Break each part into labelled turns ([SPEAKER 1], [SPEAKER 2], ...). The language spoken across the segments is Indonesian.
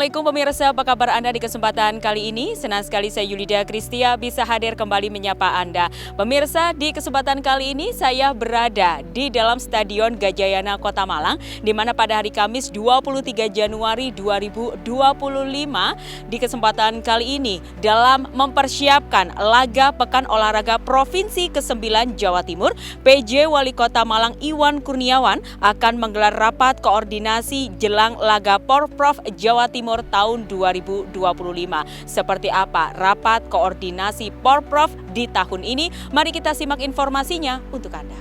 [SPEAKER 1] Assalamualaikum pemirsa, apa kabar Anda di kesempatan kali ini? Senang sekali saya Yulida Kristia bisa hadir kembali menyapa Anda. Pemirsa, di kesempatan kali ini saya berada di dalam Stadion Gajayana Kota Malang, di mana pada hari Kamis 23 Januari 2025, di kesempatan kali ini dalam mempersiapkan laga Pekan Olahraga Provinsi ke-9 Jawa Timur, PJ Wali Kota Malang Iwan Kurniawan akan menggelar rapat koordinasi jelang laga Porprov Jawa Timur tahun 2025. Seperti apa rapat koordinasi Porprov di tahun ini? Mari kita simak informasinya untuk Anda.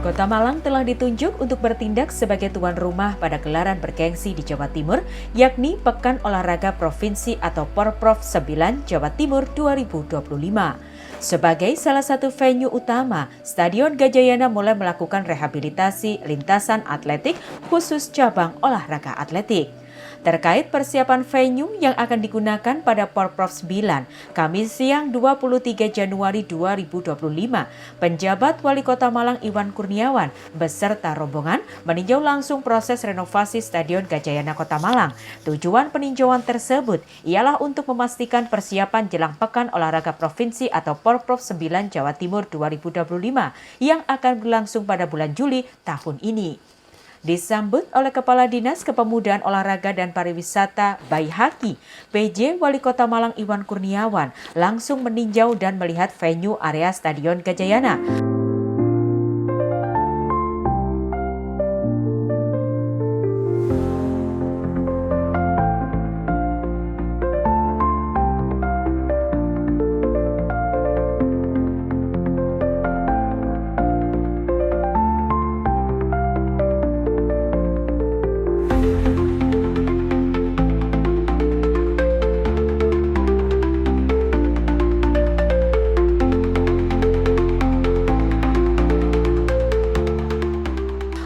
[SPEAKER 1] Kota Malang telah ditunjuk untuk bertindak sebagai tuan rumah pada gelaran bergengsi di Jawa Timur, yakni Pekan Olahraga Provinsi atau Porprov 9 Jawa Timur 2025. Sebagai salah satu venue utama, Stadion Gajayana mulai melakukan rehabilitasi lintasan atletik khusus cabang olahraga atletik. Terkait persiapan venue yang akan digunakan pada Porprov 9, Kamis siang 23 Januari 2025, penjabat Wali Kota Malang Iwan Kurniawan beserta rombongan meninjau langsung proses renovasi Stadion Gajayana Kota Malang. Tujuan peninjauan tersebut ialah untuk memastikan persiapan jelang Pekan Olahraga Provinsi atau Porprov 9 Jawa Timur 2025 yang akan berlangsung pada bulan Juli tahun ini. Disambut oleh Kepala Dinas Kepemudaan Olahraga dan Pariwisata Baihaqi, PJ Wali Kota Malang Iwan Kurniawan langsung meninjau dan melihat venue area Stadion Gajayana.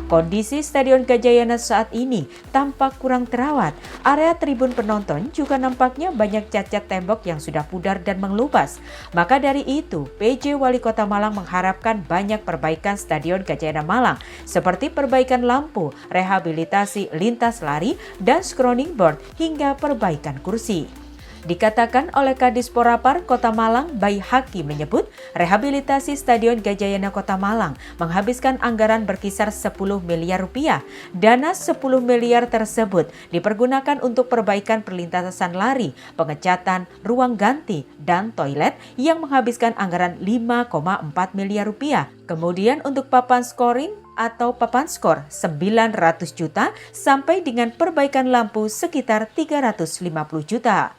[SPEAKER 1] Kondisi Stadion Gajayana saat ini tampak kurang terawat. Area tribun penonton juga nampaknya banyak cacat tembok yang sudah pudar dan mengelupas. Maka dari itu, PJ Wali Kota Malang mengharapkan banyak perbaikan Stadion Gajayana Malang, seperti perbaikan lampu, rehabilitasi lintas lari, dan scrolling board, hingga perbaikan kursi. Dikatakan oleh Kadis Porapar Kota Malang, Baihaqi menyebut rehabilitasi Stadion Gajayana Kota Malang menghabiskan anggaran berkisar 10 miliar rupiah. Dana 10 miliar tersebut dipergunakan untuk perbaikan perlintasan lari, pengecatan, ruang ganti, dan toilet yang menghabiskan anggaran 5,4 miliar rupiah. Kemudian untuk papan scoring atau papan skor 900 juta sampai dengan perbaikan lampu sekitar 350 juta.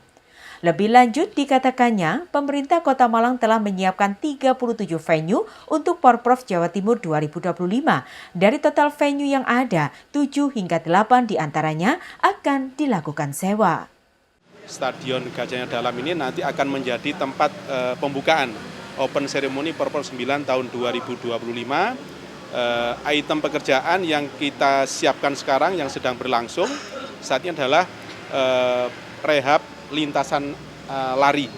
[SPEAKER 1] Lebih lanjut dikatakannya, pemerintah Kota Malang telah menyiapkan 37 venue untuk Porprov Jawa Timur 2025. Dari total venue yang ada, 7 hingga 8 diantaranya akan dilakukan sewa.
[SPEAKER 2] Stadion Gajayana Dalam ini nanti akan menjadi tempat pembukaan Open Ceremony Porprov 9 tahun 2025. Item pekerjaan yang kita siapkan sekarang yang sedang berlangsung saat ini adalah rehab lintasan lari.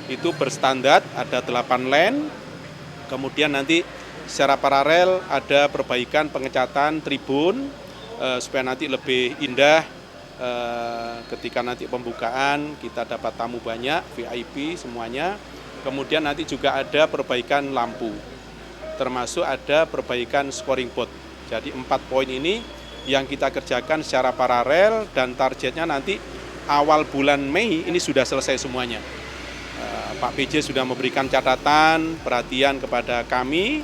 [SPEAKER 2] Itu berstandar ada 8 lane, kemudian nanti secara paralel ada perbaikan pengecatan tribun supaya nanti lebih indah ketika nanti pembukaan kita dapat tamu banyak, VIP semuanya. Kemudian nanti juga ada perbaikan lampu, termasuk ada perbaikan scoring board. Jadi 4 poin ini yang kita kerjakan secara paralel dan targetnya nanti awal bulan Mei ini sudah selesai semuanya. Pak PJ sudah memberikan catatan, perhatian kepada kami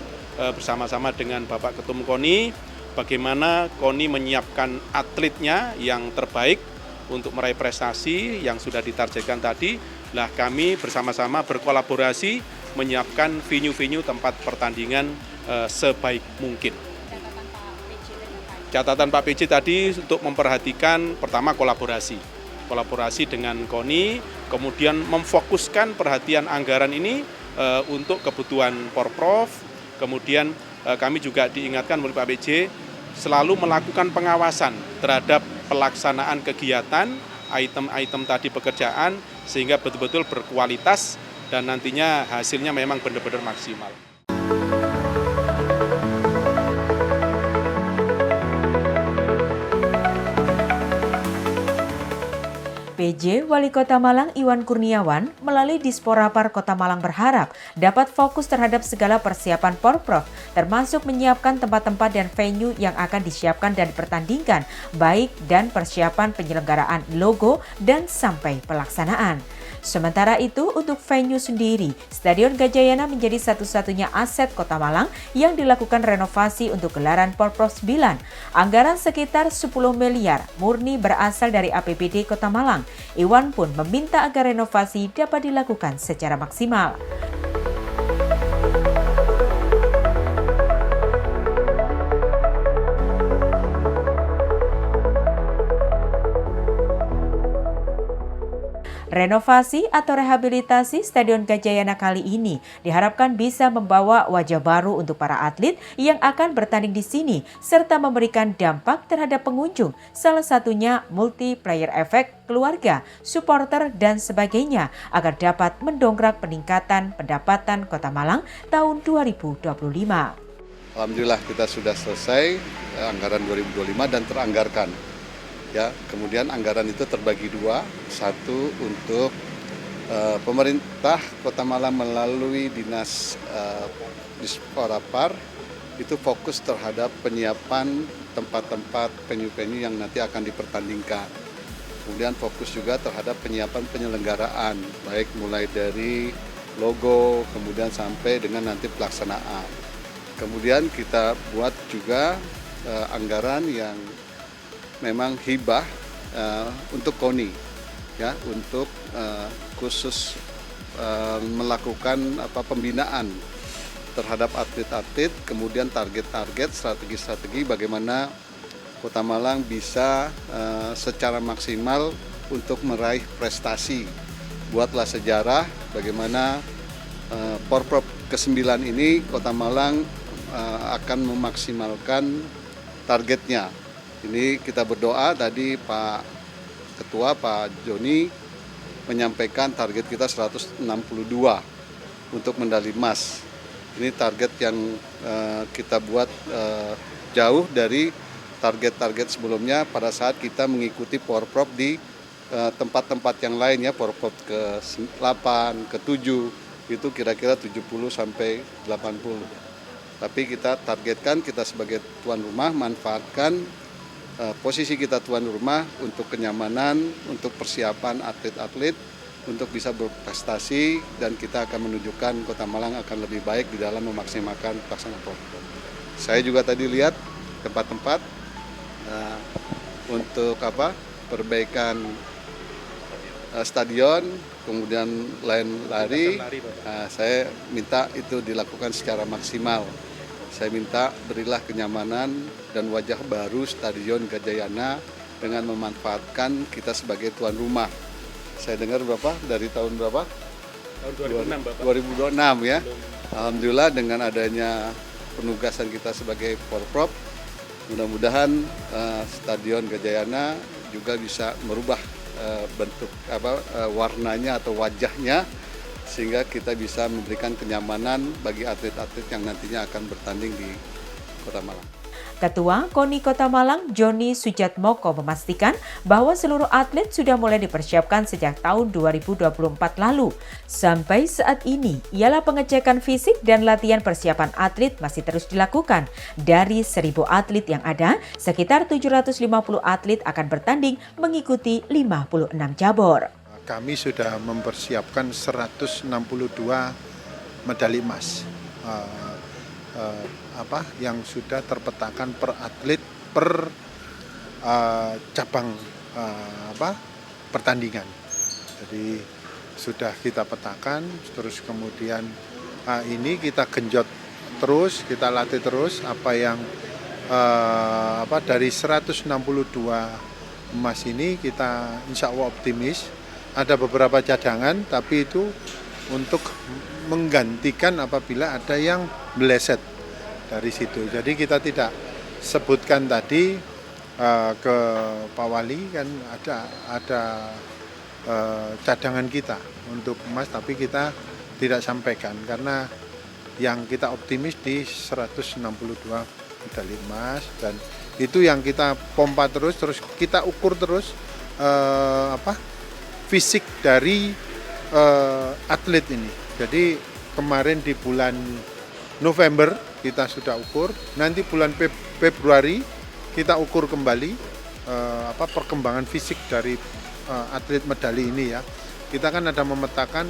[SPEAKER 2] bersama-sama dengan Bapak Ketum KONI, bagaimana KONI menyiapkan atletnya yang terbaik untuk meraih prestasi yang sudah ditargetkan tadi. Lah kami bersama-sama berkolaborasi menyiapkan venue-venue tempat pertandingan sebaik mungkin. Catatan Pak PJ tadi untuk memperhatikan pertama kolaborasi dengan KONI, kemudian memfokuskan perhatian anggaran ini untuk kebutuhan Porprov. Kemudian kami juga diingatkan oleh Pak PJ selalu melakukan pengawasan terhadap pelaksanaan kegiatan, item-item tadi pekerjaan, sehingga betul-betul berkualitas dan nantinya hasilnya memang benar-benar maksimal.
[SPEAKER 1] PJ Wali Kota Malang Iwan Kurniawan melalui Disporapar Kota Malang berharap dapat fokus terhadap segala persiapan Porprov, termasuk menyiapkan tempat-tempat dan venue yang akan disiapkan dan dipertandingkan, baik dan persiapan penyelenggaraan logo dan sampai pelaksanaan. Sementara itu, untuk venue sendiri, Stadion Gajayana menjadi satu-satunya aset Kota Malang yang dilakukan renovasi untuk gelaran Porprov 9. Anggaran sekitar 10 miliar murni berasal dari APBD Kota Malang. Iwan pun meminta agar renovasi dapat dilakukan secara maksimal. Renovasi atau rehabilitasi Stadion Gajayana kali ini diharapkan bisa membawa wajah baru untuk para atlet yang akan bertanding di sini, serta memberikan dampak terhadap pengunjung, salah satunya multiplayer efek, keluarga, supporter, dan sebagainya, agar dapat mendongkrak peningkatan pendapatan Kota Malang tahun 2025.
[SPEAKER 3] Alhamdulillah kita sudah selesai anggaran 2025 dan teranggarkan. Ya, kemudian anggaran itu terbagi dua, satu untuk pemerintah Kota Malang melalui Dinas Disporapar itu fokus terhadap penyiapan tempat-tempat venue-venue yang nanti akan dipertandingkan. Kemudian fokus juga terhadap penyiapan penyelenggaraan, baik mulai dari logo, kemudian sampai dengan nanti pelaksanaan. Kemudian kita buat juga anggaran yang memang hibah untuk KONI, ya, untuk khusus melakukan pembinaan terhadap atlet-atlet, kemudian target-target, strategi-strategi bagaimana Kota Malang bisa secara maksimal untuk meraih prestasi. Buatlah sejarah bagaimana Porprov ke-9 ini Kota Malang akan memaksimalkan targetnya. Ini kita berdoa, tadi Pak Ketua, Pak Joni menyampaikan target kita 162 untuk medali emas. Ini target yang kita buat jauh dari target-target sebelumnya pada saat kita mengikuti Porprov di tempat-tempat yang lain, ya, Porprov ke-8, ke-7, itu kira-kira 70 sampai 80. Tapi kita targetkan, kita sebagai tuan rumah manfaatkan posisi kita tuan rumah untuk kenyamanan, untuk persiapan atlet-atlet, untuk bisa berprestasi, dan kita akan menunjukkan Kota Malang akan lebih baik di dalam memaksimalkan pelaksanaan Porprov. Saya juga tadi lihat tempat-tempat untuk perbaikan stadion, kemudian lain lari, saya minta itu dilakukan secara maksimal. Saya minta berilah kenyamanan dan wajah baru Stadion Gajayana dengan memanfaatkan kita sebagai tuan rumah. Saya dengar berapa? Dari tahun berapa?
[SPEAKER 2] Tahun 2006, Bapak.
[SPEAKER 3] 2026 ya. Alhamdulillah dengan adanya penugasan kita sebagai Porprov, mudah-mudahan Stadion Gajayana juga bisa merubah bentuk warnanya atau wajahnya, sehingga kita bisa memberikan kenyamanan bagi atlet-atlet yang nantinya akan bertanding di Kota Malang.
[SPEAKER 1] Ketua KONI Kota Malang, Joni Sujatmoko, memastikan bahwa seluruh atlet sudah mulai dipersiapkan sejak tahun 2024 lalu. Sampai saat ini, ialah pengecekan fisik dan latihan persiapan atlet masih terus dilakukan. Dari 1.000 atlet yang ada, sekitar 750 atlet akan bertanding mengikuti 56 cabur.
[SPEAKER 4] Kami sudah mempersiapkan 162 medali emas yang sudah terpetakan per atlet per cabang pertandingan. Jadi sudah kita petakan, terus kemudian ini kita genjot terus, kita latih terus apa yang dari 162 emas ini kita insya Allah optimis. Ada beberapa cadangan, tapi itu untuk menggantikan apabila ada yang meleset dari situ. Jadi kita tidak sebutkan tadi ke Pak Wali, kan ada cadangan kita untuk emas, tapi kita tidak sampaikan karena yang kita optimis di 162 medali emas, dan itu yang kita pompa terus kita ukur terus fisik dari atlet ini. Jadi kemarin di bulan November kita sudah ukur, nanti bulan Februari kita ukur kembali perkembangan fisik dari atlet medali ini ya. Kita kan ada memetakan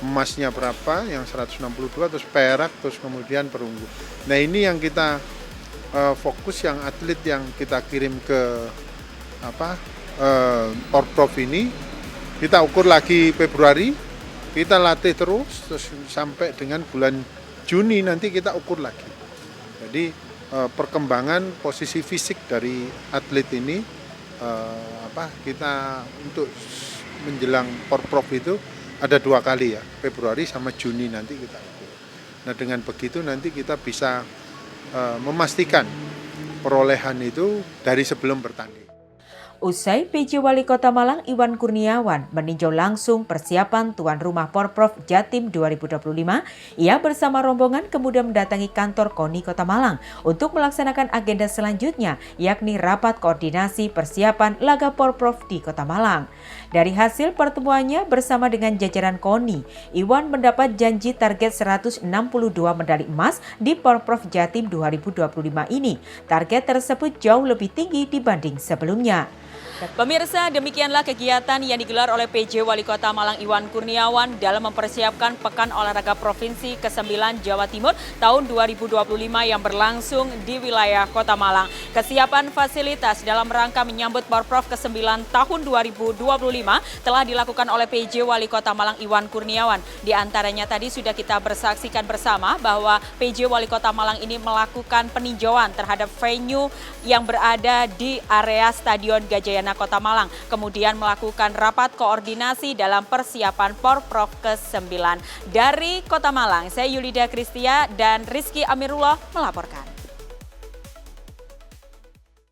[SPEAKER 4] emasnya berapa, yang 162, terus perak, terus kemudian perunggu. Nah ini yang kita fokus, yang atlet yang kita kirim ke Porprov ini, kita ukur lagi Februari, kita latih terus sampai dengan bulan Juni nanti kita ukur lagi. Jadi perkembangan posisi fisik dari atlet ini kita untuk menjelang Porprov itu ada 2 kali ya, Februari sama Juni nanti kita ukur. Nah dengan begitu nanti kita bisa memastikan perolehan itu dari sebelum bertanding.
[SPEAKER 1] Usai PJ Wali Kota Malang Iwan Kurniawan meninjau langsung persiapan tuan rumah Porprov Jatim 2025, ia bersama rombongan kemudian mendatangi kantor KONI Kota Malang untuk melaksanakan agenda selanjutnya, yakni rapat koordinasi persiapan laga Porprov di Kota Malang. Dari hasil pertemuannya bersama dengan jajaran KONI, Iwan mendapat janji target 162 medali emas di Porprov Jatim 2025 ini. Target tersebut jauh lebih tinggi dibanding sebelumnya. Pemirsa, demikianlah kegiatan yang digelar oleh PJ Wali Kota Malang Iwan Kurniawan dalam mempersiapkan Pekan Olahraga Provinsi ke-9 Jawa Timur tahun 2025 yang berlangsung di wilayah Kota Malang. Kesiapan fasilitas dalam rangka menyambut Porprov ke-9 tahun 2025 telah dilakukan oleh PJ Wali Kota Malang Iwan Kurniawan. Di antaranya tadi sudah kita bersaksikan bersama bahwa PJ Wali Kota Malang ini melakukan peninjauan terhadap venue yang berada di area Stadion Gajayana Kota Malang, kemudian melakukan rapat koordinasi dalam persiapan Porprov ke-9. Dari Kota Malang, saya Yulida Kristia dan Rizky Amirullah melaporkan.